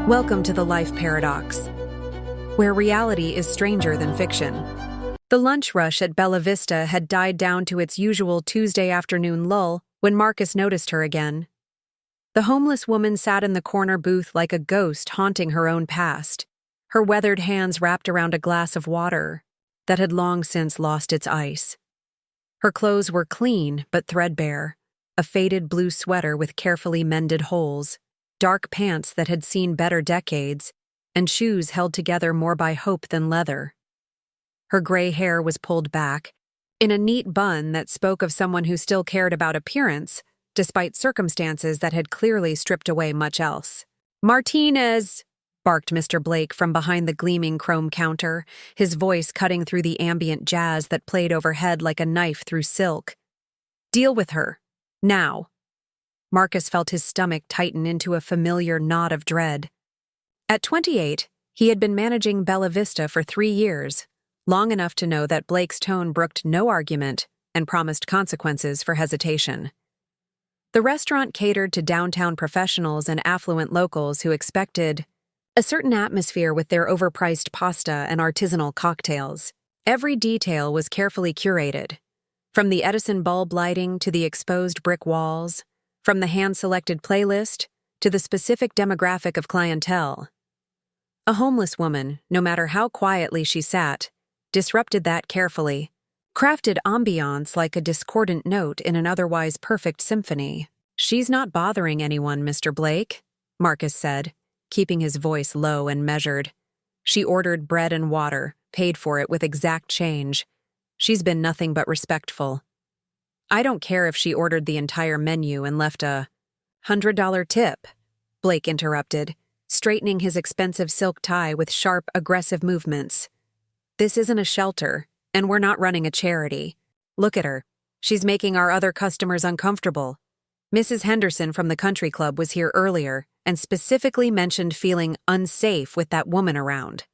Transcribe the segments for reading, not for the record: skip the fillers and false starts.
Welcome to the Life Paradox, where reality is stranger than fiction. The lunch rush at Bella Vista had died down to its usual Tuesday afternoon lull when Marcus noticed her again. The homeless woman sat in the corner booth like a ghost haunting her own past, her weathered hands wrapped around a glass of water that had long since lost its ice. Her clothes were clean but threadbare, a faded blue sweater with carefully mended holes, dark pants that had seen better decades, and shoes held together more by hope than leather. Her gray hair was pulled back, in a neat bun that spoke of someone who still cared about appearance, despite circumstances that had clearly stripped away much else. "Martinez!" barked Mr. Blake from behind the gleaming chrome counter, his voice cutting through the ambient jazz that played overhead like a knife through silk. "Deal with her. Now." Marcus felt his stomach tighten into a familiar knot of dread. At 28, he had been managing Bella Vista for 3 years, long enough to know that Blake's tone brooked no argument and promised consequences for hesitation. The restaurant catered to downtown professionals and affluent locals who expected a certain atmosphere with their overpriced pasta and artisanal cocktails. Every detail was carefully curated, from the Edison bulb lighting to the exposed brick walls, from the hand-selected playlist to the specific demographic of clientele. A homeless woman, no matter how quietly she sat, disrupted that carefully, crafted ambiance like a discordant note in an otherwise perfect symphony. "She's not bothering anyone, Mr. Blake," Marcus said, keeping his voice low and measured. "She ordered bread and water, paid for it with exact change. She's been nothing but respectful. I don't care if she ordered the entire menu and left a $100 tip," Blake interrupted, straightening his expensive silk tie with sharp, aggressive movements. "This isn't a shelter, and we're not running a charity. Look at her. She's making our other customers uncomfortable. Mrs. Henderson from the country club was here earlier and specifically mentioned feeling unsafe with that woman around."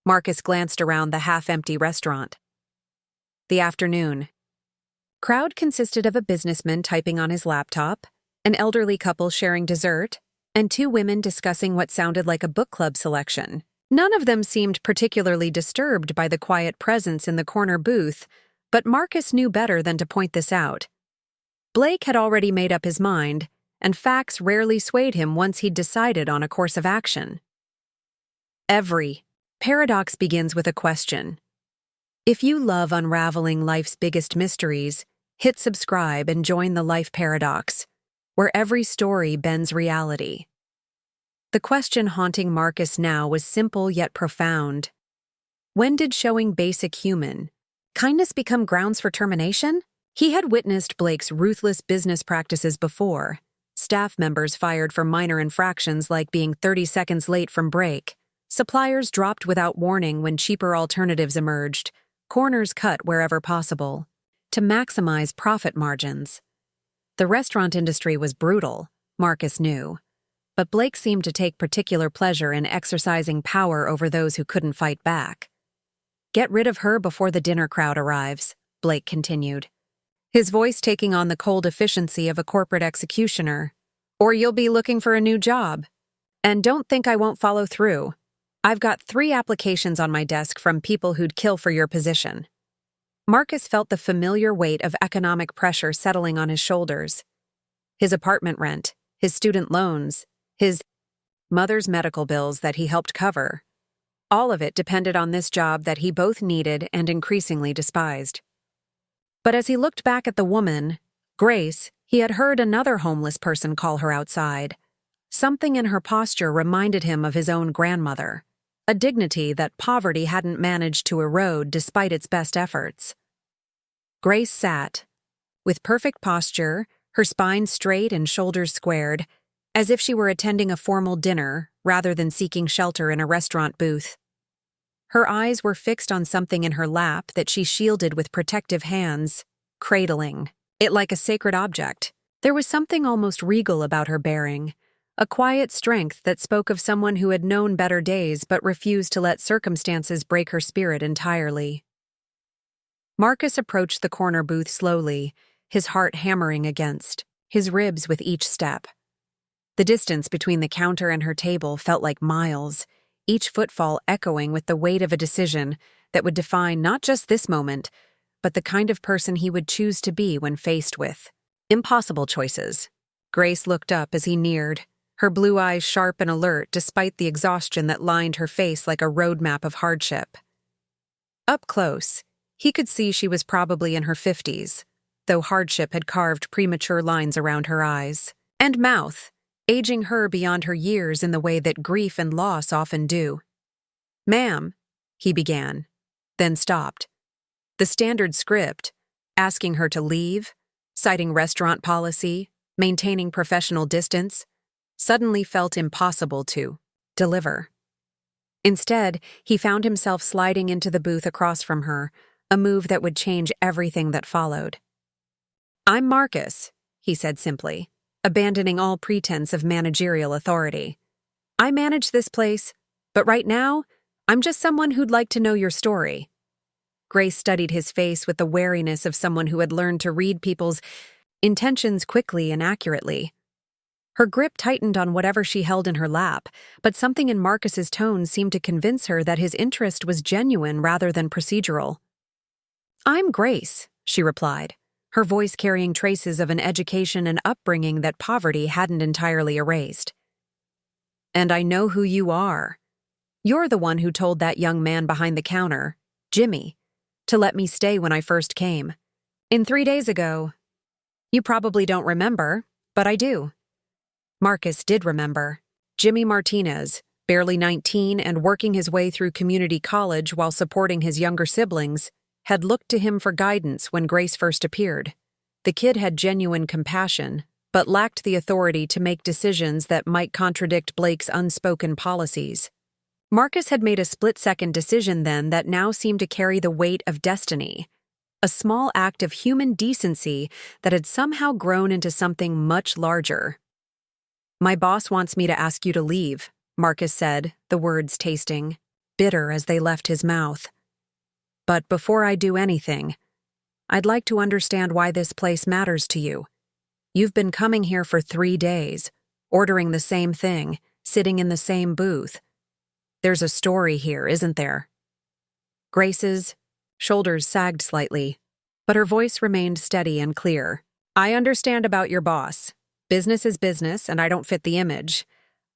Marcus glanced around the half-empty restaurant. The afternoon. Crowd consisted of a businessman typing on his laptop, an elderly couple sharing dessert, and 2 women discussing what sounded like a book club selection. None of them seemed particularly disturbed by the quiet presence in the corner booth, but Marcus knew better than to point this out. Blake had already made up his mind, and facts rarely swayed him once he'd decided on a course of action. Every paradox begins with a question. If you love unraveling life's biggest mysteries, hit subscribe and join the Life Paradox, where every story bends reality. The question haunting Marcus now was simple yet profound. When did showing basic human kindness become grounds for termination? He had witnessed Blake's ruthless business practices before. Staff members fired for minor infractions like being 30 seconds late from break. Suppliers dropped without warning when cheaper alternatives emerged. Corners cut wherever possible, to maximize profit margins. The restaurant industry was brutal, Marcus knew, but Blake seemed to take particular pleasure in exercising power over those who couldn't fight back. "Get rid of her before the dinner crowd arrives," Blake continued, his voice taking on the cold efficiency of a corporate executioner, "or you'll be looking for a new job. And don't think I won't follow through. I've got 3 applications on my desk from people who'd kill for your position." Marcus felt the familiar weight of economic pressure settling on his shoulders. His apartment rent, his student loans, his mother's medical bills that he helped cover. All of it depended on this job that he both needed and increasingly despised. But as he looked back at the woman, Grace, he had heard another homeless person call her outside. Something in her posture reminded him of his own grandmother. A dignity that poverty hadn't managed to erode despite its best efforts. Grace sat, with perfect posture, her spine straight and shoulders squared, as if she were attending a formal dinner rather than seeking shelter in a restaurant booth. Her eyes were fixed on something in her lap that she shielded with protective hands, cradling it like a sacred object. There was something almost regal about her bearing, a quiet strength that spoke of someone who had known better days but refused to let circumstances break her spirit entirely. Marcus approached the corner booth slowly, his heart hammering against his ribs with each step. The distance between the counter and her table felt like miles, each footfall echoing with the weight of a decision that would define not just this moment, but the kind of person he would choose to be when faced with impossible choices. Grace looked up as he neared, her blue eyes sharp and alert despite the exhaustion that lined her face like a roadmap of hardship. Up close, he could see she was probably in her 50s, though hardship had carved premature lines around her eyes and mouth, aging her beyond her years in the way that grief and loss often do. "Ma'am," he began, then stopped. The standard script, asking her to leave, citing restaurant policy, maintaining professional distance, suddenly felt impossible to deliver. Instead, he found himself sliding into the booth across from her, a move that would change everything that followed. "I'm Marcus," he said simply, abandoning all pretense of managerial authority. "I manage this place, but right now, I'm just someone who'd like to know your story." Grace studied his face with the wariness of someone who had learned to read people's intentions quickly and accurately. Her grip tightened on whatever she held in her lap, but something in Marcus's tone seemed to convince her that his interest was genuine rather than procedural. "I'm Grace," she replied, her voice carrying traces of an education and upbringing that poverty hadn't entirely erased. "And I know who you are. You're the one who told that young man behind the counter, Jimmy, to let me stay when I first came. 3 days ago. You probably don't remember, but I do." Marcus did remember. Jimmy Martinez, barely 19 and working his way through community college while supporting his younger siblings, had looked to him for guidance when Grace first appeared. The kid had genuine compassion, but lacked the authority to make decisions that might contradict Blake's unspoken policies. Marcus had made a split-second decision then that now seemed to carry the weight of destiny, a small act of human decency that had somehow grown into something much larger. "My boss wants me to ask you to leave," Marcus said, the words tasting bitter as they left his mouth. "But before I do anything, I'd like to understand why this place matters to you. You've been coming here for 3 days, ordering the same thing, sitting in the same booth. There's a story here, isn't there?" Grace's shoulders sagged slightly, but her voice remained steady and clear. "I understand about your boss. Business is business, and I don't fit the image.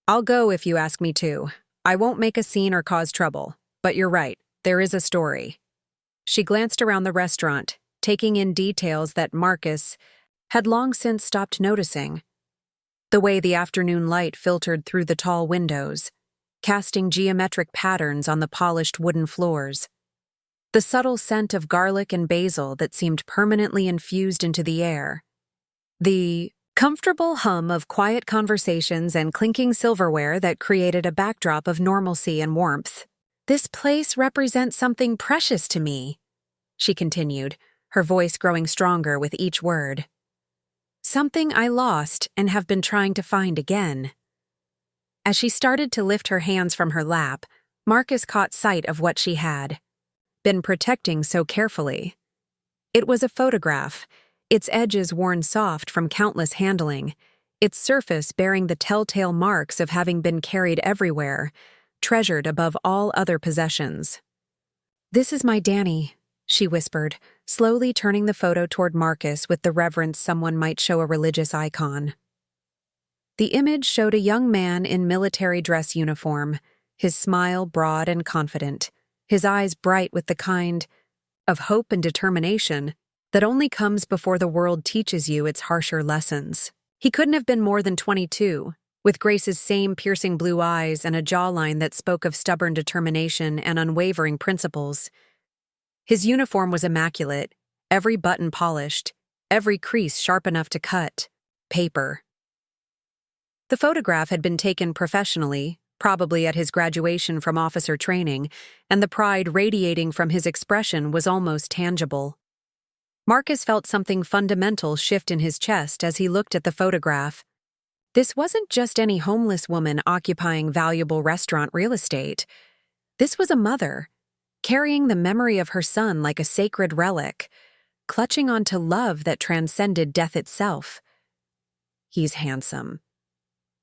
I'll go if you ask me to. I won't make a scene or cause trouble, but you're right, there is a story." She glanced around the restaurant, taking in details that Marcus had long since stopped noticing. The way the afternoon light filtered through the tall windows, casting geometric patterns on the polished wooden floors. The subtle scent of garlic and basil that seemed permanently infused into the air. The comfortable hum of quiet conversations and clinking silverware that created a backdrop of normalcy and warmth. "This place represents something precious to me," she continued, her voice growing stronger with each word. "Something I lost and have been trying to find again." As she started to lift her hands from her lap, Marcus caught sight of what she had been protecting so carefully. It was a photograph, its edges worn soft from countless handling, its surface bearing the telltale marks of having been carried everywhere, treasured above all other possessions. "This is my Danny," she whispered, slowly turning the photo toward Marcus with the reverence someone might show a religious icon. The image showed a young man in military dress uniform, his smile broad and confident, his eyes bright with the kind of hope and determination that only comes before the world teaches you its harsher lessons. He couldn't have been more than 22, with Grace's same piercing blue eyes and a jawline that spoke of stubborn determination and unwavering principles. His uniform was immaculate, every button polished, every crease sharp enough to cut paper. The photograph had been taken professionally, probably at his graduation from officer training, and the pride radiating from his expression was almost tangible. Marcus felt something fundamental shift in his chest as he looked at the photograph. This wasn't just any homeless woman occupying valuable restaurant real estate. This was a mother, carrying the memory of her son like a sacred relic, clutching onto love that transcended death itself. "He's handsome,"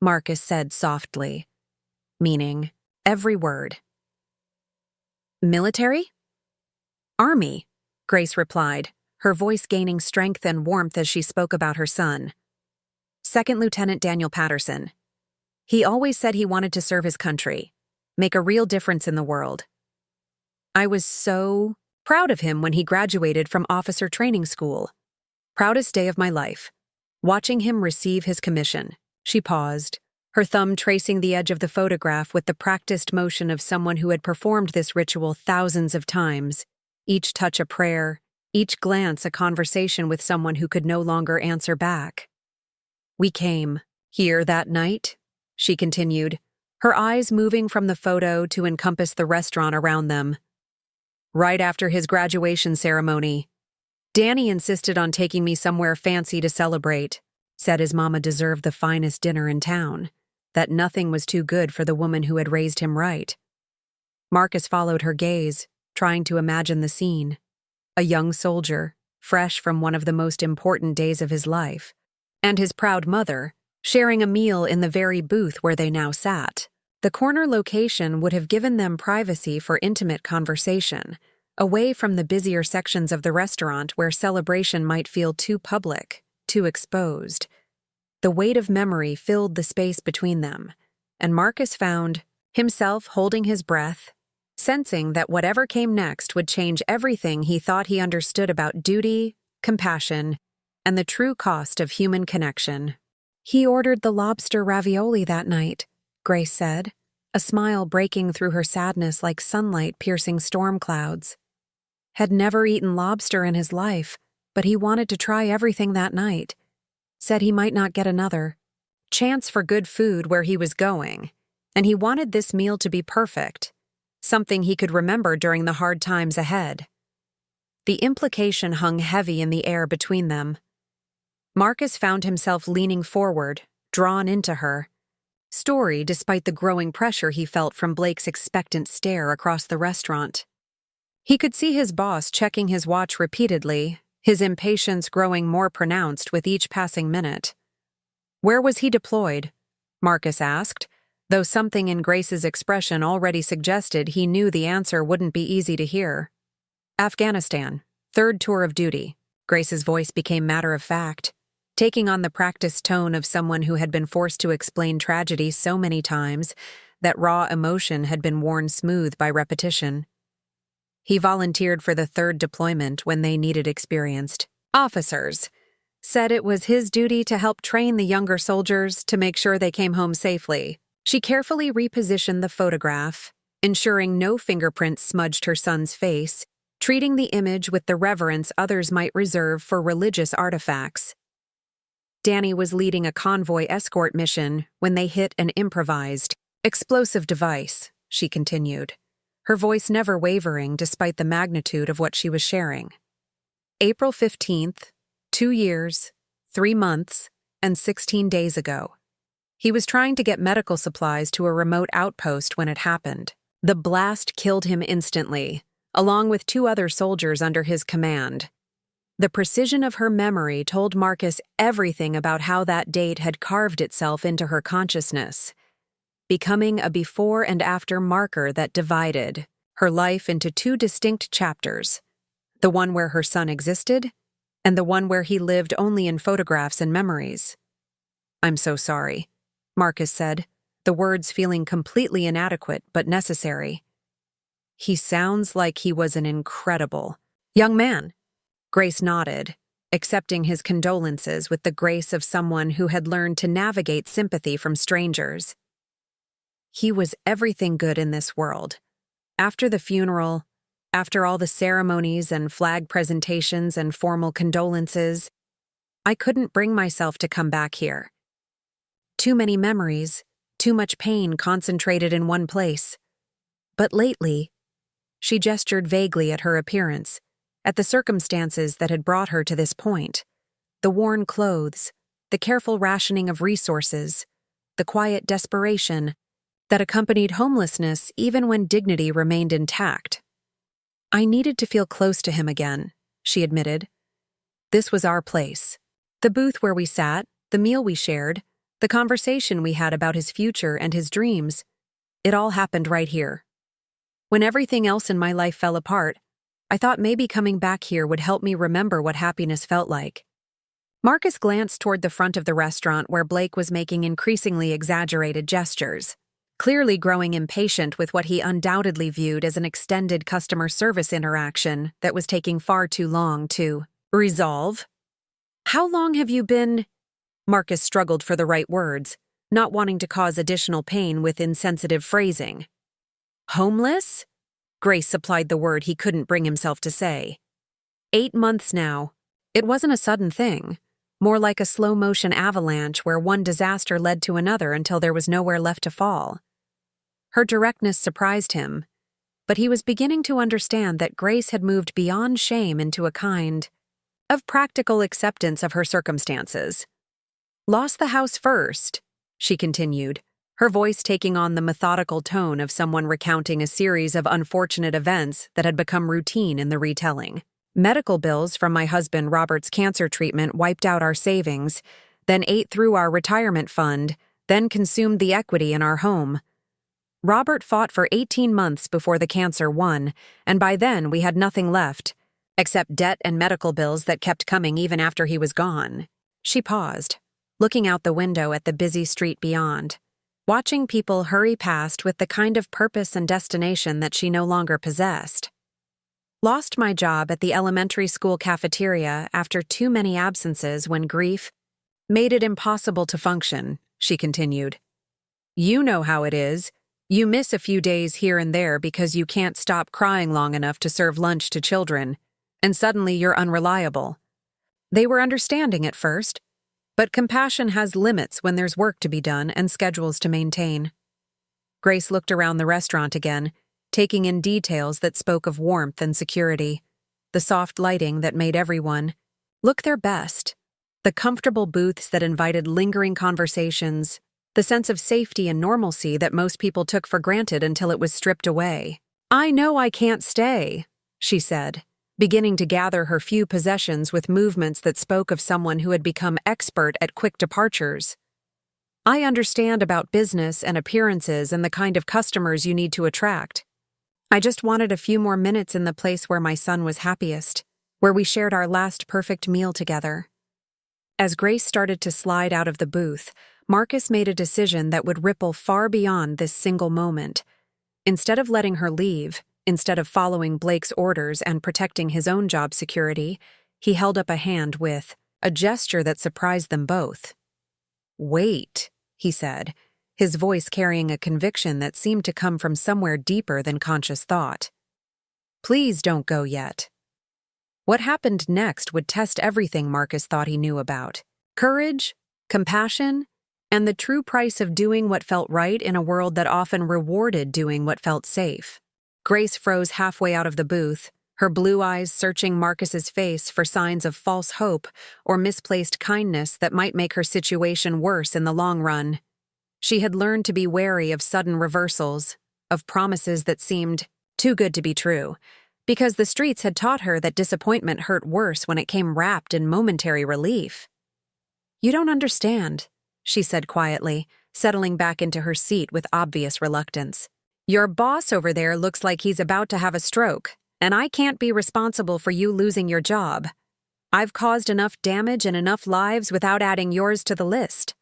Marcus said softly, meaning every word. Military? Army, Grace replied, her voice gaining strength and warmth as she spoke about her son. Second Lieutenant Daniel Patterson. He always said he wanted to serve his country, make a real difference in the world. I was so proud of him when he graduated from officer training school. Proudest day of my life. Watching him receive his commission. She paused, her thumb tracing the edge of the photograph with the practiced motion of someone who had performed this ritual thousands of times, each touch a prayer, each glance a conversation with someone who could no longer answer back. We came here that night, she continued, her eyes moving from the photo to encompass the restaurant around them. Right after his graduation ceremony, Danny insisted on taking me somewhere fancy to celebrate, said his mama deserved the finest dinner in town, that nothing was too good for the woman who had raised him right. Marcus followed her gaze, trying to imagine the scene. A young soldier, fresh from one of the most important days of his life, and his proud mother, sharing a meal in the very booth where they now sat. The corner location would have given them privacy for intimate conversation, away from the busier sections of the restaurant where celebration might feel too public, too exposed. The weight of memory filled the space between them, and Marcus found himself holding his breath, sensing that whatever came next would change everything he thought he understood about duty, compassion, and the true cost of human connection. He ordered the lobster ravioli that night, Grace said, a smile breaking through her sadness like sunlight piercing storm clouds. Had never eaten lobster in his life, but he wanted to try everything that night. Said he might not get another chance for good food where he was going, and he wanted this meal to be perfect, something he could remember during the hard times ahead. The implication hung heavy in the air between them. Marcus found himself leaning forward, drawn into her story despite the growing pressure he felt from Blake's expectant stare across the restaurant. He could see his boss checking his watch repeatedly, his impatience growing more pronounced with each passing minute. Where was he deployed? Marcus asked, though something in Grace's expression already suggested he knew the answer wouldn't be easy to hear. Afghanistan, third tour of duty. Grace's voice became matter-of-fact, taking on the practiced tone of someone who had been forced to explain tragedy so many times that raw emotion had been worn smooth by repetition. He volunteered for the third deployment when they needed experienced officers, said it was his duty to help train the younger soldiers to make sure they came home safely. She carefully repositioned the photograph, ensuring no fingerprints smudged her son's face, treating the image with the reverence others might reserve for religious artifacts. Danny was leading a convoy escort mission when they hit an improvised, explosive device, she continued, her voice never wavering despite the magnitude of what she was sharing. April 15th, 2 years, 3 months, and 16 days ago. He was trying to get medical supplies to a remote outpost when it happened. The blast killed him instantly, along with 2 other soldiers under his command. The precision of her memory told Marcus everything about how that date had carved itself into her consciousness, becoming a before and after marker that divided her life into 2 distinct chapters, the one where her son existed, and the one where he lived only in photographs and memories. "I'm so sorry," Marcus said, the words feeling completely inadequate but necessary. "He sounds like he was an incredible young man." Grace nodded, accepting his condolences with the grace of someone who had learned to navigate sympathy from strangers. He was everything good in this world. After the funeral, after all the ceremonies and flag presentations and formal condolences, I couldn't bring myself to come back here. Too many memories, too much pain concentrated in one place. But lately, she gestured vaguely at her appearance, at the circumstances that had brought her to this point, the worn clothes, the careful rationing of resources, the quiet desperation that accompanied homelessness even when dignity remained intact. "I needed to feel close to him again," she admitted. "This was our place. The booth where we sat, the meal we shared, The conversation we had about his future and his dreams, it all happened right here. When everything else in my life fell apart, I thought maybe coming back here would help me remember what happiness felt like. Marcus glanced toward the front of the restaurant where Blake was making increasingly exaggerated gestures, clearly growing impatient with what he undoubtedly viewed as an extended customer service interaction that was taking far too long to resolve. "How long have you been—" Marcus struggled for the right words, not wanting to cause additional pain with insensitive phrasing. "Homeless?" Grace supplied the word he couldn't bring himself to say. 8 months now. It wasn't a sudden thing, more like a slow-motion avalanche where one disaster led to another until there was nowhere left to fall. Her directness surprised him, but he was beginning to understand that Grace had moved beyond shame into a kind of practical acceptance of her circumstances. "Lost the house first," she continued, her voice taking on the methodical tone of someone recounting a series of unfortunate events that had become routine in the retelling. "Medical bills from my husband Robert's cancer treatment wiped out our savings, then ate through our retirement fund, then consumed the equity in our home. Robert fought for 18 months before the cancer won, and by then we had nothing left, except debt and medical bills that kept coming even after he was gone." She paused, looking out the window at the busy street beyond, watching people hurry past with the kind of purpose and destination that she no longer possessed. "Lost my job at the elementary school cafeteria after too many absences when grief made it impossible to function," she continued. "You know how it is. You miss a few days here and there because you can't stop crying long enough to serve lunch to children, and suddenly you're unreliable. They were understanding at first, but compassion has limits when there's work to be done and schedules to maintain." Grace looked around the restaurant again, taking in details that spoke of warmth and security, the soft lighting that made everyone look their best, the comfortable booths that invited lingering conversations, the sense of safety and normalcy that most people took for granted until it was stripped away. "I know I can't stay," she said, beginning to gather her few possessions with movements that spoke of someone who had become expert at quick departures. "I understand about business and appearances and the kind of customers you need to attract. I just wanted a few more minutes in the place where my son was happiest, where we shared our last perfect meal together." As Grace started to slide out of the booth, Marcus made a decision that would ripple far beyond this single moment. Instead of letting her leave, instead of following Blake's orders and protecting his own job security, he held up a hand with a gesture that surprised them both. "Wait," he said, his voice carrying a conviction that seemed to come from somewhere deeper than conscious thought. "Please don't go yet." What happened next would test everything Marcus thought he knew about: courage, compassion, and the true price of doing what felt right in a world that often rewarded doing what felt safe. Grace froze halfway out of the booth, her blue eyes searching Marcus's face for signs of false hope or misplaced kindness that might make her situation worse in the long run. She had learned to be wary of sudden reversals, of promises that seemed too good to be true, because the streets had taught her that disappointment hurt worse when it came wrapped in momentary relief. "You don't understand," she said quietly, settling back into her seat with obvious reluctance. "Your boss over there looks like he's about to have a stroke, and I can't be responsible for you losing your job. I've caused enough damage in enough lives without adding yours to the list."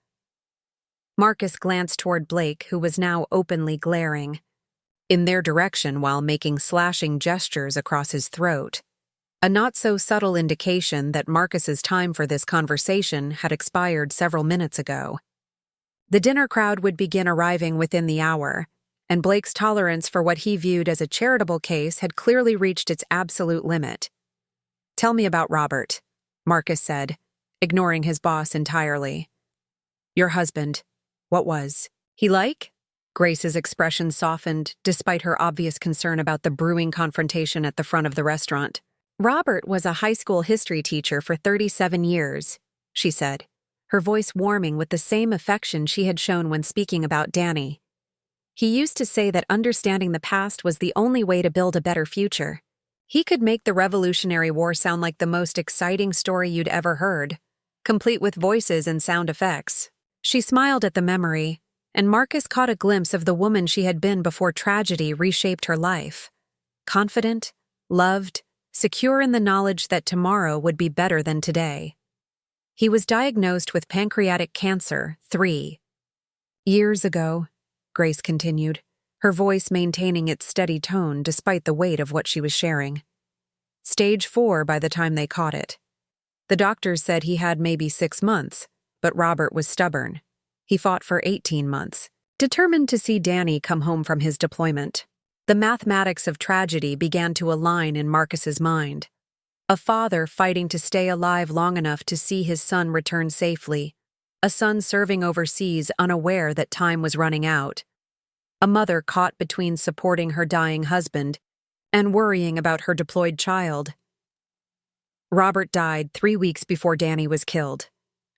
Marcus glanced toward Blake, who was now openly glaring in their direction while making slashing gestures across his throat, a not-so-subtle indication that Marcus's time for this conversation had expired several minutes ago. The dinner crowd would begin arriving within the hour, and Blake's tolerance for what he viewed as a charitable case had clearly reached its absolute limit. "Tell me about Robert," Marcus said, ignoring his boss entirely. "Your husband. What was he like?" Grace's expression softened, despite her obvious concern about the brewing confrontation at the front of the restaurant. "Robert was a high school history teacher for 37 years, she said, her voice warming with the same affection she had shown when speaking about Danny. "He used to say that understanding the past was the only way to build a better future. He could make the Revolutionary War sound like the most exciting story you'd ever heard, complete with voices and sound effects." She smiled at the memory, and Marcus caught a glimpse of the woman she had been before tragedy reshaped her life. Confident, loved, secure in the knowledge that tomorrow would be better than today. He was diagnosed with pancreatic cancer 3 years ago, Grace continued, her voice maintaining its steady tone despite the weight of what she was sharing. Stage 4 by the time they caught it. The doctors said he had maybe 6 months, but Robert was stubborn. He fought for 18 months, determined to see Danny come home from his deployment. The mathematics of tragedy began to align in Marcus's mind. A father fighting to stay alive long enough to see his son return safely. A son serving overseas unaware that time was running out. A mother caught between supporting her dying husband and worrying about her deployed child. Robert died 3 weeks before Danny was killed,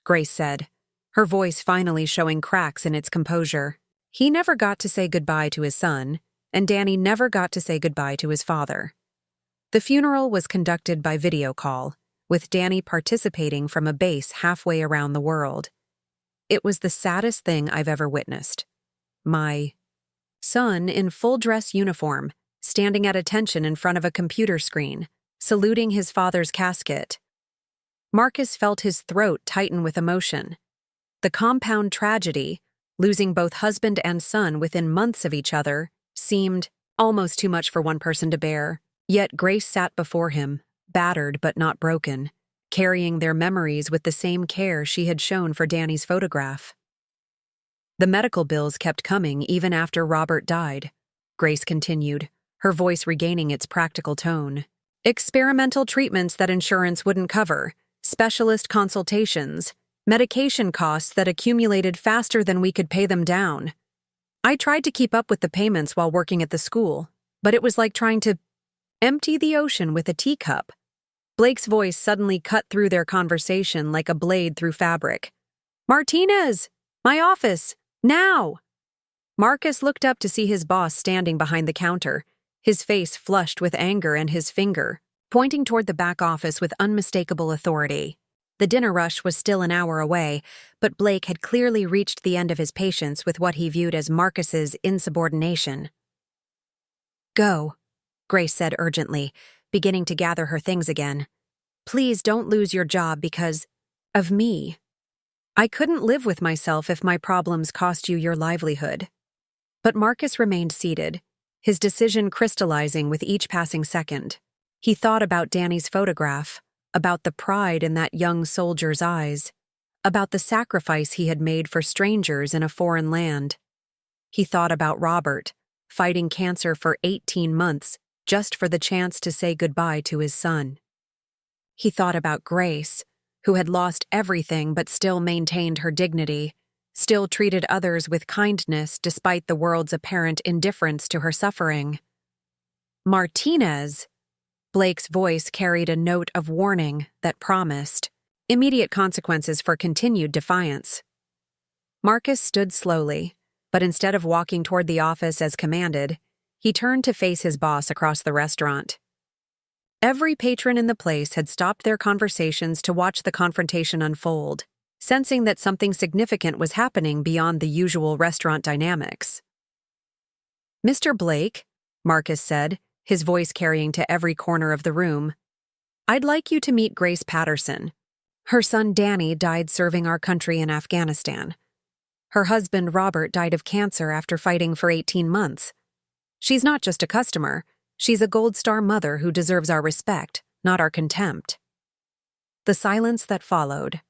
Grace said, her voice finally showing cracks in its composure. He never got to say goodbye to his son, and Danny never got to say goodbye to his father. The funeral was conducted by video call, with Danny participating from a base halfway around the world. It was the saddest thing I've ever witnessed. My son, in full dress uniform, standing at attention in front of a computer screen, saluting his father's casket. Marcus felt his throat tighten with emotion. The compound tragedy, losing both husband and son within months of each other, seemed almost too much for one person to bear. Yet Grace sat before him, battered but not broken, carrying their memories with the same care she had shown for Danny's photograph. The medical bills kept coming even after Robert died, Grace continued, her voice regaining its practical tone. Experimental treatments that insurance wouldn't cover, specialist consultations, medication costs that accumulated faster than we could pay them down. I tried to keep up with the payments while working at the school, but it was like trying to empty the ocean with a teacup. Blake's voice suddenly cut through their conversation like a blade through fabric. Martinez! My office! Now! Marcus looked up to see his boss standing behind the counter, his face flushed with anger and his finger pointing toward the back office with unmistakable authority. The dinner rush was still an hour away, but Blake had clearly reached the end of his patience with what he viewed as Marcus's insubordination. Go, Grace said urgently, beginning to gather her things again. Please don't lose your job because of me. I couldn't live with myself if my problems cost you your livelihood. But Marcus remained seated, his decision crystallizing with each passing second. He thought about Danny's photograph, about the pride in that young soldier's eyes, about the sacrifice he had made for strangers in a foreign land. He thought about Robert, fighting cancer for 18 months just for the chance to say goodbye to his son. He thought about Grace, who had lost everything but still maintained her dignity, still treated others with kindness despite the world's apparent indifference to her suffering. Martinez! Blake's voice carried a note of warning that promised immediate consequences for continued defiance. Marcus stood slowly, but instead of walking toward the office as commanded, he turned to face his boss across the restaurant. Every patron in the place had stopped their conversations to watch the confrontation unfold, sensing that something significant was happening beyond the usual restaurant dynamics. Mr. Blake, Marcus said, his voice carrying to every corner of the room, I'd like you to meet Grace Patterson. Her son Danny died serving our country in Afghanistan. Her husband Robert died of cancer after fighting for 18 months. She's not just a customer, she's a Gold Star mother who deserves our respect, not our contempt. The silence that followed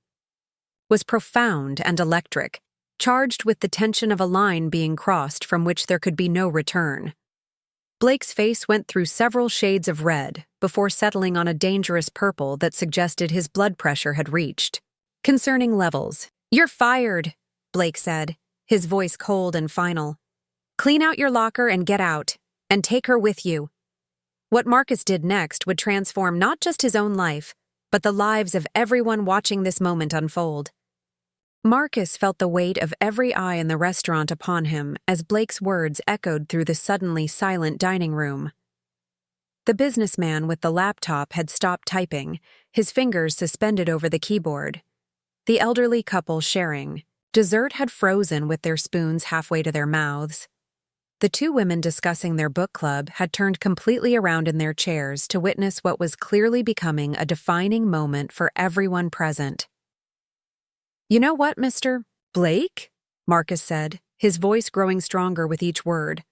was profound and electric, charged with the tension of a line being crossed from which there could be no return. Blake's face went through several shades of red before settling on a dangerous purple that suggested his blood pressure had reached concerning levels. You're fired, Blake said, his voice cold and final. Clean out your locker and get out, and take her with you. What Marcus did next would transform not just his own life, but the lives of everyone watching this moment unfold. Marcus felt the weight of every eye in the restaurant upon him as Blake's words echoed through the suddenly silent dining room. The businessman with the laptop had stopped typing, his fingers suspended over the keyboard. The elderly couple sharing, Dessert had frozen with their spoons halfway to their mouths. The two women discussing their book club had turned completely around in their chairs to witness what was clearly becoming a defining moment for everyone present. "You know what, Mr. Blake?" Marcus said, his voice growing stronger with each word.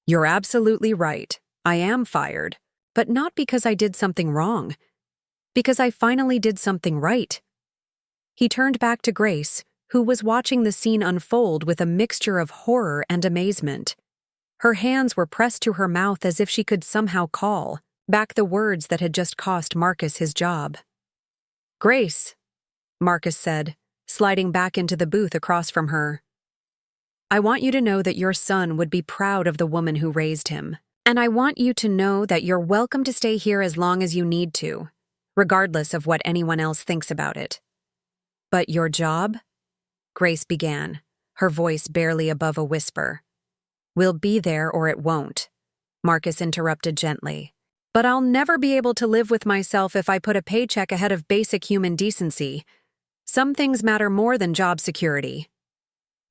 "You're absolutely right. I am fired, but not because I did something wrong. Because I finally did something right." He turned back to Grace, who was watching the scene unfold with a mixture of horror and amazement. Her hands were pressed to her mouth as if she could somehow call back the words that had just cost Marcus his job. "Grace," Marcus said, sliding back into the booth across from her. "I want you to know that your son would be proud of the woman who raised him. And I want you to know that you're welcome to stay here as long as you need to, regardless of what anyone else thinks about it. But your job?" Grace began, her voice barely above a whisper. "Will be there or it won't," Marcus interrupted gently. "But I'll never be able to live with myself if I put a paycheck ahead of basic human decency. Some things matter more than job security."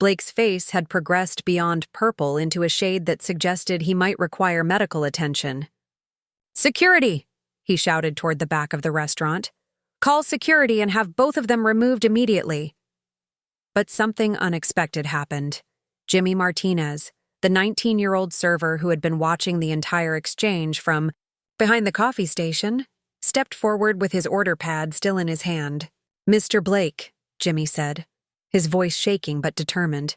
Blake's face had progressed beyond purple into a shade that suggested he might require medical attention. "Security!" he shouted toward the back of the restaurant. "Call security and have both of them removed immediately." But something unexpected happened. Jimmy Martinez, the 19-year-old server who had been watching the entire exchange from behind the coffee station, stepped forward with his order pad still in his hand. "Mr. Blake," Jimmy said, his voice shaking but determined.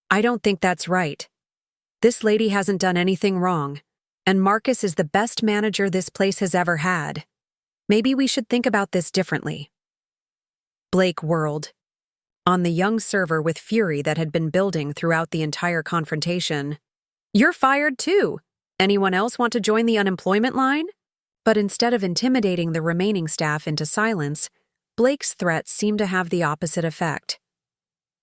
"I don't think that's right. This lady hasn't done anything wrong, and Marcus is the best manager this place has ever had. Maybe we should think about this differently." Blake whirled on the young server with fury that had been building throughout the entire confrontation. "You're fired too. Anyone else want to join the unemployment line?" But instead of intimidating the remaining staff into silence, Blake's threats seemed to have the opposite effect.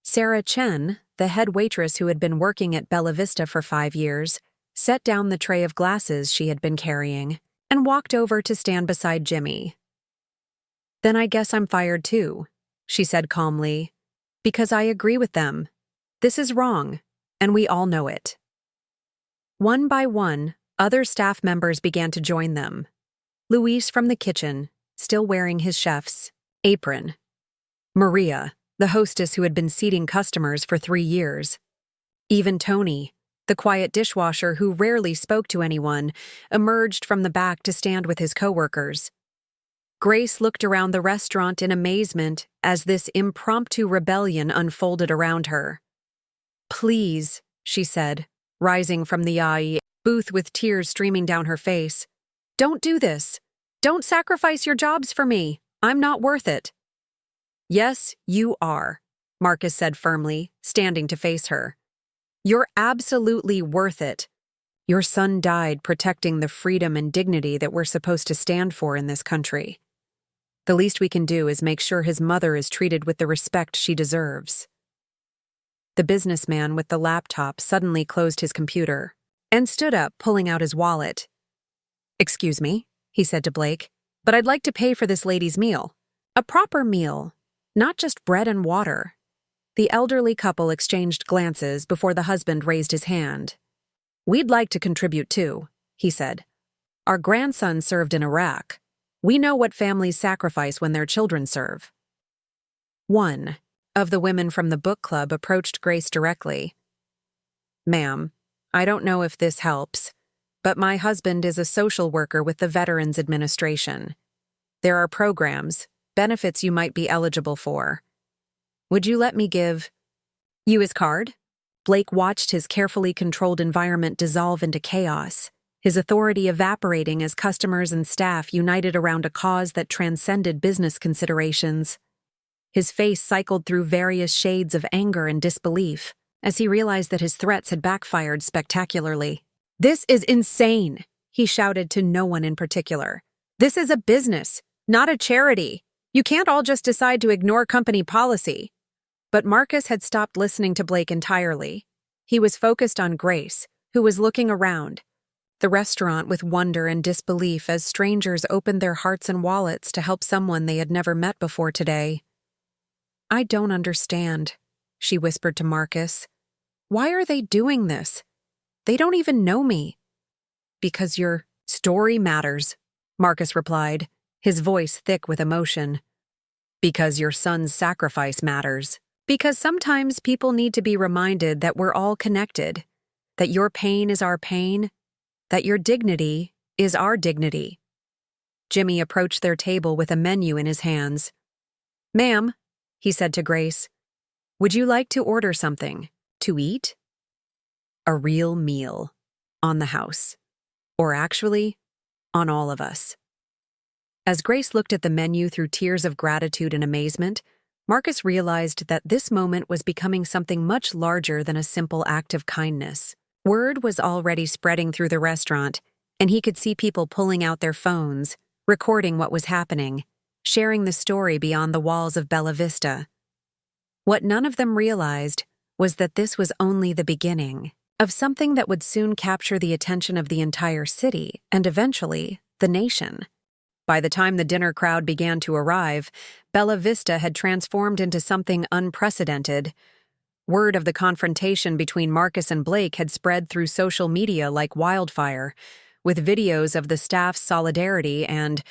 Sarah Chen, the head waitress who had been working at Bella Vista for 5 years, set down the tray of glasses she had been carrying and walked over to stand beside Jimmy. "Then I guess I'm fired too," she said calmly, "because I agree with them. This is wrong, and we all know it." One by one, other staff members began to join them. Luis from the kitchen, still wearing his chef's apron. Maria, the hostess who had been seating customers for 3 years. Even Tony, the quiet dishwasher who rarely spoke to anyone, emerged from the back to stand with his coworkers. Grace looked around the restaurant in amazement as this impromptu rebellion unfolded around her. "Please," she said, rising from the booth with tears streaming down her face. "Don't do this. Don't sacrifice your jobs for me. I'm not worth it." "Yes, you are," Marcus said firmly, standing to face her. "You're absolutely worth it. Your son died protecting the freedom and dignity that we're supposed to stand for in this country. The least we can do is make sure his mother is treated with the respect she deserves." The businessman with the laptop suddenly closed his computer and stood up, pulling out his wallet. "Excuse me," he said to Blake, "but I'd like to pay for this lady's meal. A proper meal, not just bread and water." The elderly couple exchanged glances before the husband raised his hand. "We'd like to contribute too," he said. "Our grandson served in Iraq. We know what families sacrifice when their children serve." One of the women from the book club approached Grace directly. "Ma'am, I don't know if this helps, but my husband is a social worker with the Veterans Administration. There are programs, benefits you might be eligible for. Would you let me give you his card?" Blake watched his carefully controlled environment dissolve into chaos, his authority evaporating as customers and staff united around a cause that transcended business considerations. His face cycled through various shades of anger and disbelief as he realized that his threats had backfired spectacularly. "This is insane," he shouted to no one in particular. "This is a business, not a charity. You can't all just decide to ignore company policy." But Marcus had stopped listening to Blake entirely. He was focused on Grace, who was looking around the restaurant with wonder and disbelief as strangers opened their hearts and wallets to help someone they had never met before today. "I don't understand," she whispered to Marcus. "Why are they doing this? They don't even know me." "Because your story matters," Marcus replied, his voice thick with emotion. "Because your son's sacrifice matters. Because sometimes people need to be reminded that we're all connected, that your pain is our pain, that your dignity is our dignity." Jimmy approached their table with a menu in his hands. "Ma'am," he said to Grace, "would you like to order something to eat?" A real meal on the house, or actually, on all of us. As Grace looked at the menu through tears of gratitude and amazement, Marcus realized that this moment was becoming something much larger than a simple act of kindness. Word was already spreading through the restaurant, and he could see people pulling out their phones, recording what was happening, sharing the story beyond the walls of Bella Vista. What none of them realized was that this was only the beginning of something that would soon capture the attention of the entire city and eventually the nation. By the time the dinner crowd began to arrive, Bella Vista had transformed into something unprecedented. Word of the confrontation between Marcus and Blake had spread through social media like wildfire, with videos of the staff's solidarity and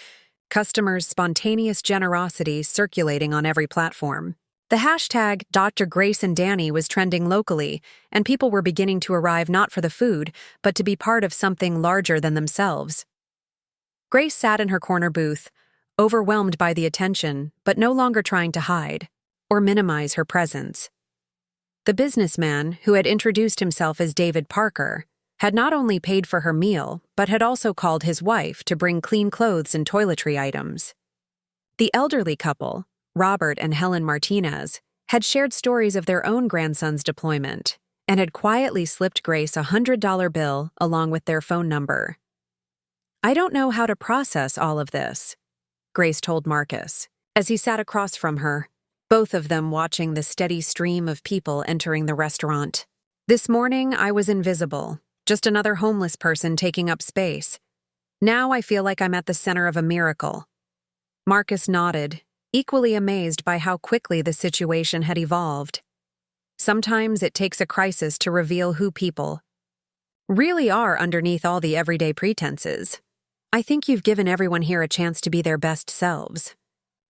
customers' spontaneous generosity circulating on every platform. The hashtag Dr. Grace and Danny was trending locally, and people were beginning to arrive not for the food, but to be part of something larger than themselves. Grace sat in her corner booth, overwhelmed by the attention, but no longer trying to hide or minimize her presence. The businessman, who had introduced himself as David Parker, had not only paid for her meal, but had also called his wife to bring clean clothes and toiletry items. The elderly couple, Robert and Helen Martinez, had shared stories of their own grandson's deployment and had quietly slipped Grace a $100 bill along with their phone number. "I don't know how to process all of this," Grace told Marcus, as he sat across from her, both of them watching the steady stream of people entering the restaurant. "This morning I was invisible, just another homeless person taking up space. Now I feel like I'm at the center of a miracle." Marcus nodded, equally amazed by how quickly the situation had evolved. Sometimes it takes a crisis to reveal who people really are underneath all the everyday pretenses. "I think you've given everyone here a chance to be their best selves."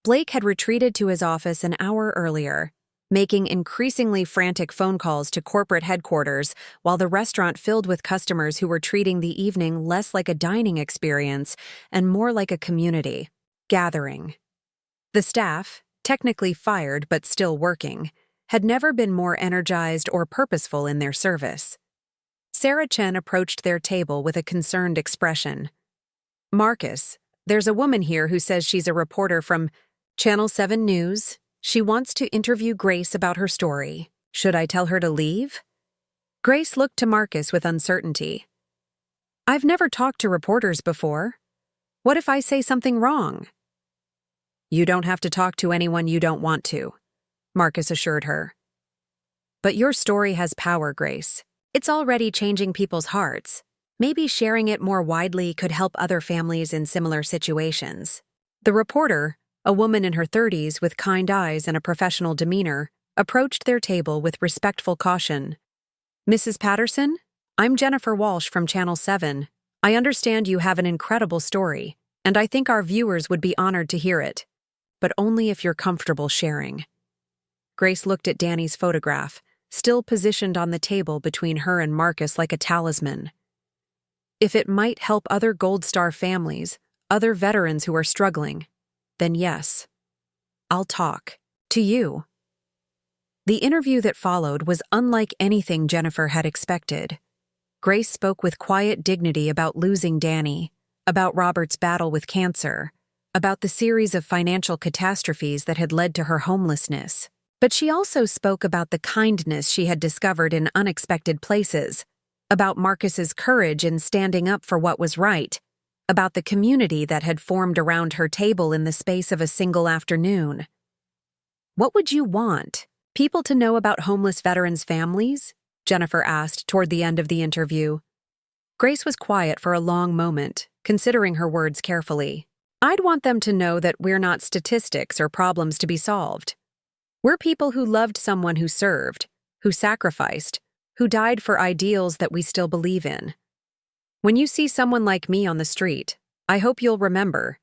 Blake had retreated to his office an hour earlier, making increasingly frantic phone calls to corporate headquarters while the restaurant filled with customers who were treating the evening less like a dining experience and more like a community gathering. The staff, technically fired but still working, had never been more energized or purposeful in their service. Sarah Chen approached their table with a concerned expression. "Marcus, there's a woman here who says she's a reporter from Channel 7 News. She wants to interview Grace about her story. Should I tell her to leave?" Grace looked to Marcus with uncertainty. "I've never talked to reporters before. What if I say something wrong?" "You don't have to talk to anyone you don't want to," Marcus assured her. "But your story has power, Grace. It's already changing people's hearts. Maybe sharing it more widely could help other families in similar situations." The reporter, a woman in her 30s with kind eyes and a professional demeanor, approached their table with respectful caution. "Mrs. Patterson, I'm Jennifer Walsh from Channel 7. I understand you have an incredible story, and I think our viewers would be honored to hear it. But only if you're comfortable sharing." Grace looked at Danny's photograph, still positioned on the table between her and Marcus like a talisman. "If it might help other Gold Star families, other veterans who are struggling, then yes, I'll talk to you." The interview that followed was unlike anything Jennifer had expected. Grace spoke with quiet dignity about losing Danny, about Robert's battle with cancer, about the series of financial catastrophes that had led to her homelessness. But she also spoke about the kindness she had discovered in unexpected places, about Marcus's courage in standing up for what was right, about the community that had formed around her table in the space of a single afternoon. "What would you want? People to know about homeless veterans' families?" Jennifer asked toward the end of the interview. Grace was quiet for a long moment, considering her words carefully. "I'd want them to know that we're not statistics or problems to be solved. We're people who loved someone who served, who sacrificed, who died for ideals that we still believe in. When you see someone like me on the street, I hope you'll remember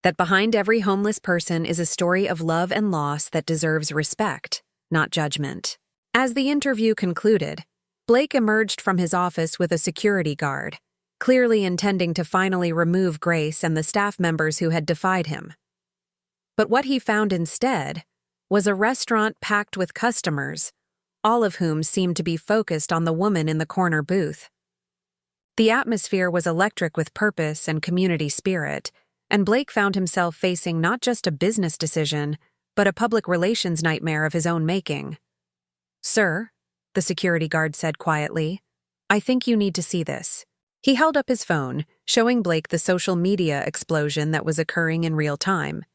that behind every homeless person is a story of love and loss that deserves respect, not judgment. As the interview concluded, Blake emerged from his office with a security guard, clearly intending to finally remove Grace and the staff members who had defied him. But what he found instead was a restaurant packed with customers, all of whom seemed to be focused on the woman in the corner booth. The atmosphere was electric with purpose and community spirit, and Blake found himself facing not just a business decision, but a public relations nightmare of his own making. "Sir," the security guard said quietly, "I think you need to see this." He held up his phone, showing Blake the social media explosion that was occurring in real time.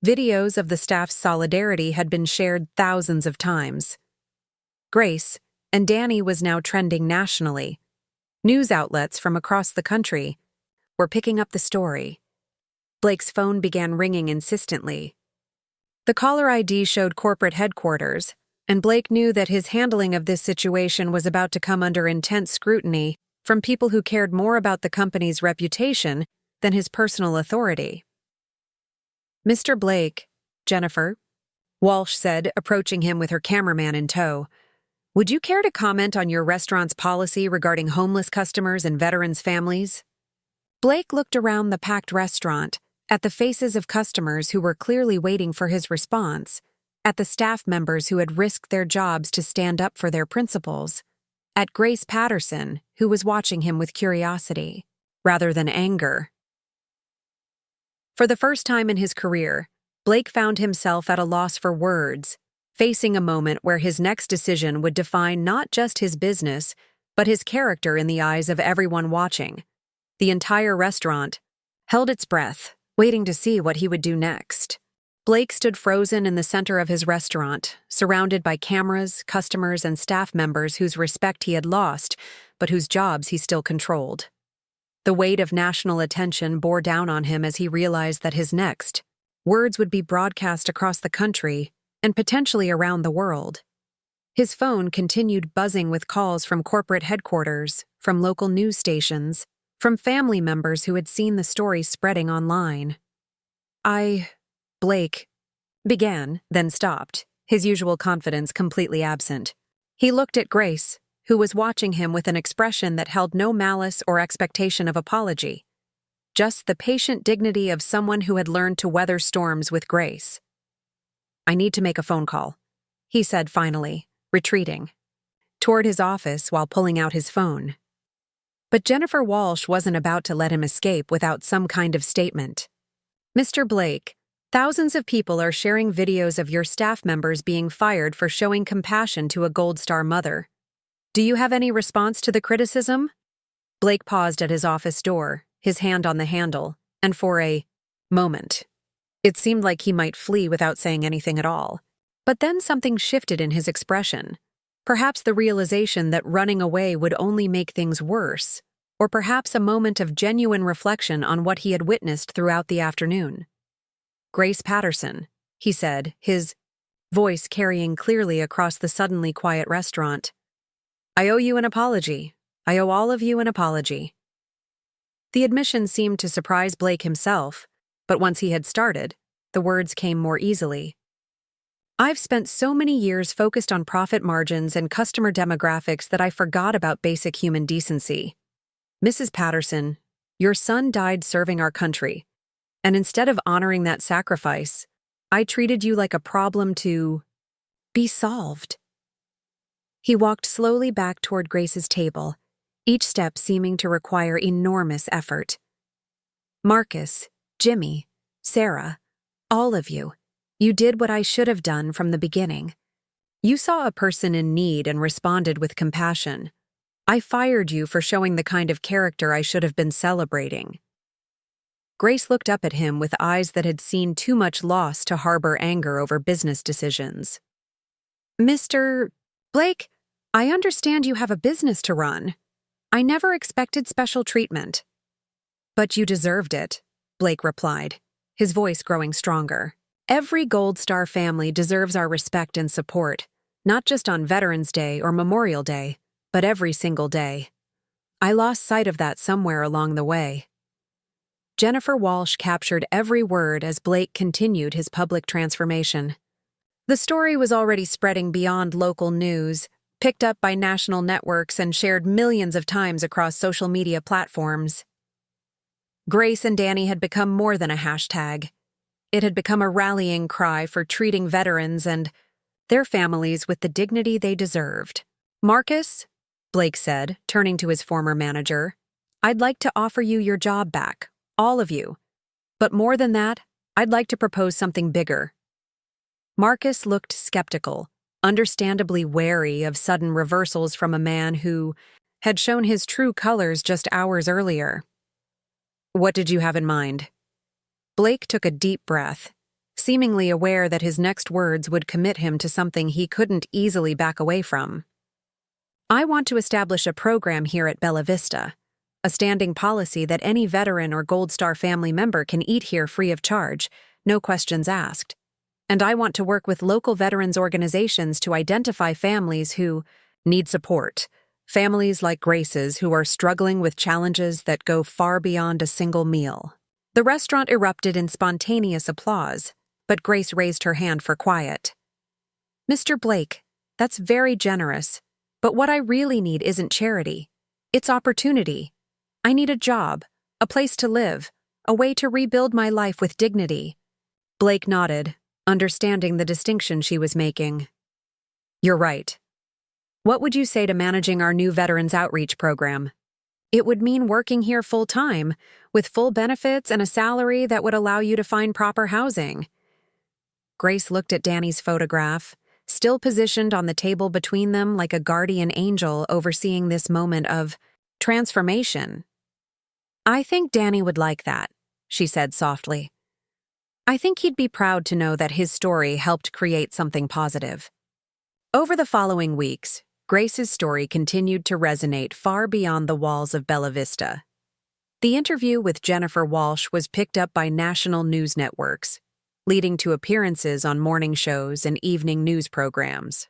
Videos of the staff's solidarity had been shared thousands of times. Grace and Danny was now trending nationally. News outlets from across the country were picking up the story. Blake's phone began ringing insistently. The caller ID showed corporate headquarters, and Blake knew that his handling of this situation was about to come under intense scrutiny from people who cared more about the company's reputation than his personal authority. "Mr. Blake," Jennifer Walsh said, approaching him with her cameraman in tow, "would you care to comment on your restaurant's policy regarding homeless customers and veterans' families?" Blake looked around the packed restaurant, at the faces of customers who were clearly waiting for his response, at the staff members who had risked their jobs to stand up for their principles, at Grace Patterson, who was watching him with curiosity, rather than anger. For the first time in his career, Blake found himself at a loss for words, facing a moment where his next decision would define not just his business, but his character in the eyes of everyone watching. The entire restaurant held its breath, waiting to see what he would do next. Blake stood frozen in the center of his restaurant, surrounded by cameras, customers, and staff members whose respect he had lost, but whose jobs he still controlled. The weight of national attention bore down on him as he realized that his next words would be broadcast across the country and potentially around the world. His phone continued buzzing with calls from corporate headquarters, from local news stations, from family members who had seen the story spreading online. Blake began, then stopped, his usual confidence completely absent. He looked at Grace, who was watching him with an expression that held no malice or expectation of apology, just the patient dignity of someone who had learned to weather storms with grace. "I need to make a phone call," he said finally, retreating toward his office while pulling out his phone. But Jennifer Walsh wasn't about to let him escape without some kind of statement. "Mr. Blake, thousands of people are sharing videos of your staff members being fired for showing compassion to a Gold Star mother. Do you have any response to the criticism?" Blake paused at his office door, his hand on the handle, and for a moment, it seemed like he might flee without saying anything at all. But then something shifted in his expression. Perhaps the realization that running away would only make things worse, or perhaps a moment of genuine reflection on what he had witnessed throughout the afternoon. "Grace Patterson," he said, his voice carrying clearly across the suddenly quiet restaurant. "I owe you an apology. I owe all of you an apology." The admission seemed to surprise Blake himself, but once he had started, the words came more easily. "I've spent so many years focused on profit margins and customer demographics that I forgot about basic human decency. Mrs. Patterson, your son died serving our country, and instead of honoring that sacrifice, I treated you like a problem to be solved." He walked slowly back toward Grace's table, each step seeming to require enormous effort. "Marcus, Jimmy, Sarah, all of you, you did what I should have done from the beginning. You saw a person in need and responded with compassion. I fired you for showing the kind of character I should have been celebrating." Grace looked up at him with eyes that had seen too much loss to harbor anger over business decisions. "Mr. Blake, I understand you have a business to run. I never expected special treatment." "But you deserved it," Blake replied, his voice growing stronger. Every Gold Star family deserves our respect and support, not just on Veterans Day or Memorial Day, but every single day. I lost sight of that somewhere along the way. Jennifer Walsh captured every word as Blake continued his public transformation. The story was already spreading beyond local news, picked up by national networks and shared millions of times across social media platforms. Grace and Danny had become more than a hashtag. It had become a rallying cry for treating veterans and their families with the dignity they deserved. "Marcus," Blake said, turning to his former manager, "I'd like to offer you your job back, all of you. But more than that, I'd like to propose something bigger." Marcus looked skeptical, understandably wary of sudden reversals from a man who had shown his true colors just hours earlier. "What did you have in mind?" Blake took a deep breath, seemingly aware that his next words would commit him to something he couldn't easily back away from. "I want to establish a program here at Bella Vista, a standing policy that any veteran or Gold Star family member can eat here free of charge, no questions asked. And I want to work with local veterans organizations to identify families who need support, families like Grace's who are struggling with challenges that go far beyond a single meal." The restaurant erupted in spontaneous applause, but Grace raised her hand for quiet. "Mr. Blake, that's very generous, but what I really need isn't charity. It's opportunity. I need a job, a place to live, a way to rebuild my life with dignity." Blake nodded, understanding the distinction she was making. "You're right. What would you say to managing our new Veterans Outreach program? It would mean working here full-time, with full benefits and a salary that would allow you to find proper housing." Grace looked at Danny's photograph, still positioned on the table between them like a guardian angel overseeing this moment of transformation. "I think Danny would like that," she said softly. "I think he'd be proud to know that his story helped create something positive." Over the following weeks, Grace's story continued to resonate far beyond the walls of Bella Vista. The interview with Jennifer Walsh was picked up by national news networks, leading to appearances on morning shows and evening news programs.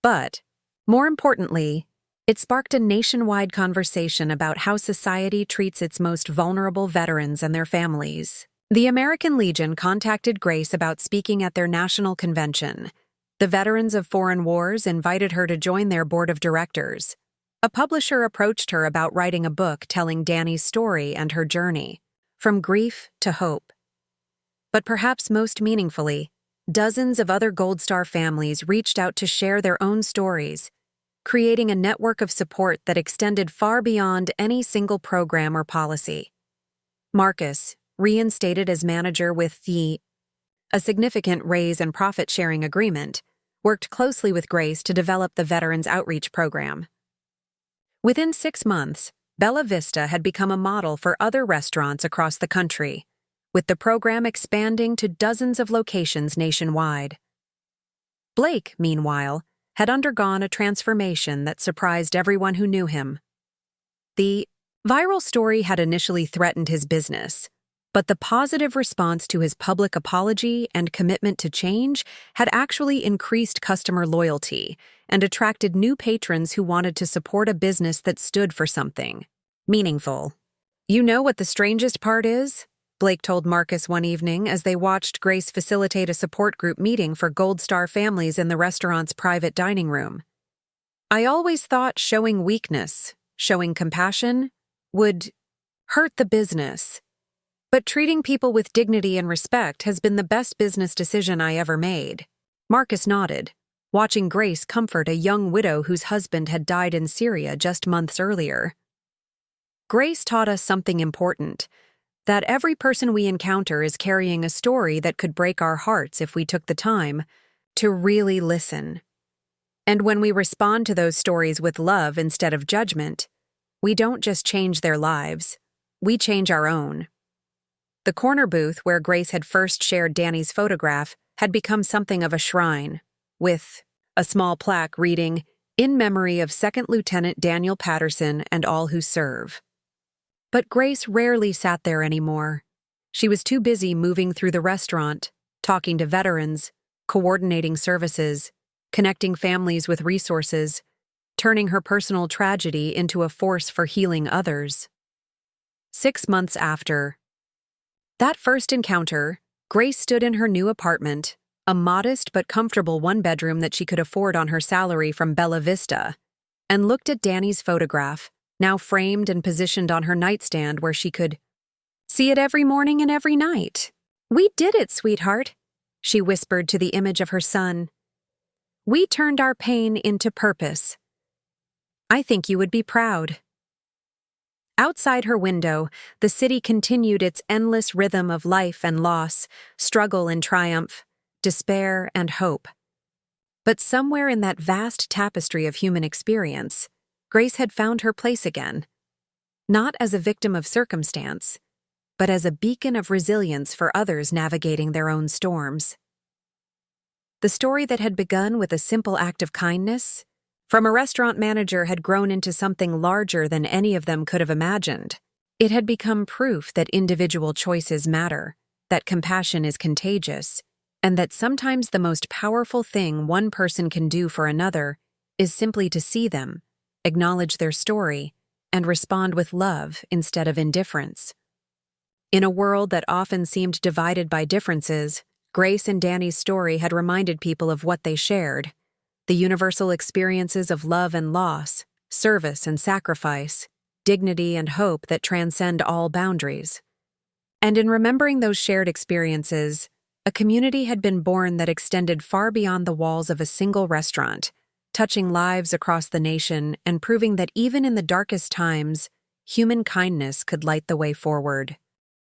But, more importantly, it sparked a nationwide conversation about how society treats its most vulnerable veterans and their families. The American Legion contacted Grace about speaking at their national convention. The veterans of foreign wars invited her to join their board of directors. A publisher approached her about writing a book telling Danny's story and her journey, from grief to hope. But perhaps most meaningfully, dozens of other Gold Star families reached out to share their own stories, creating a network of support that extended far beyond any single program or policy. Marcus, reinstated as manager with a significant raise and profit-sharing agreement, worked closely with Grace to develop the Veterans Outreach program. Within 6 months, Bella Vista had become a model for other restaurants across the country, with the program expanding to dozens of locations nationwide. Blake, meanwhile, had undergone a transformation that surprised everyone who knew him. The viral story had initially threatened his business, but the positive response to his public apology and commitment to change had actually increased customer loyalty and attracted new patrons who wanted to support a business that stood for something meaningful. "You know what the strangest part is?" Blake told Marcus one evening as they watched Grace facilitate a support group meeting for Gold Star families in the restaurant's private dining room. "I always thought showing weakness, showing compassion, would hurt the business. But treating people with dignity and respect has been the best business decision I ever made." Marcus nodded, watching Grace comfort a young widow whose husband had died in Syria just months earlier. Grace taught us something important, that every person we encounter is carrying a story that could break our hearts if we took the time to really listen. And when we respond to those stories with love instead of judgment, we don't just change their lives, we change our own. The corner booth where Grace had first shared Danny's photograph had become something of a shrine, with a small plaque reading, "In memory of Second Lieutenant Daniel Patterson and all who serve." But Grace rarely sat there anymore. She was too busy moving through the restaurant, talking to veterans, coordinating services, connecting families with resources, turning her personal tragedy into a force for healing others. 6 months after that first encounter, Grace stood in her new apartment, a modest but comfortable one-bedroom that she could afford on her salary from Bella Vista, and looked at Danny's photograph, now framed and positioned on her nightstand where she could see it every morning and every night. "We did it, sweetheart," she whispered to the image of her son. "We turned our pain into purpose. I think you would be proud." Outside her window, the city continued its endless rhythm of life and loss, struggle and triumph, despair and hope. But somewhere in that vast tapestry of human experience, Grace had found her place again, not as a victim of circumstance, but as a beacon of resilience for others navigating their own storms. The story that had begun with a simple act of kindness from a restaurant manager had grown into something larger than any of them could have imagined. It had become proof that individual choices matter, that compassion is contagious, and that sometimes the most powerful thing one person can do for another is simply to see them, acknowledge their story, and respond with love instead of indifference. In a world that often seemed divided by differences, Grace and Danny's story had reminded people of what they shared: the universal experiences of love and loss, service and sacrifice, dignity and hope that transcend all boundaries. And in remembering those shared experiences, a community had been born that extended far beyond the walls of a single restaurant, touching lives across the nation and proving that even in the darkest times, human kindness could light the way forward.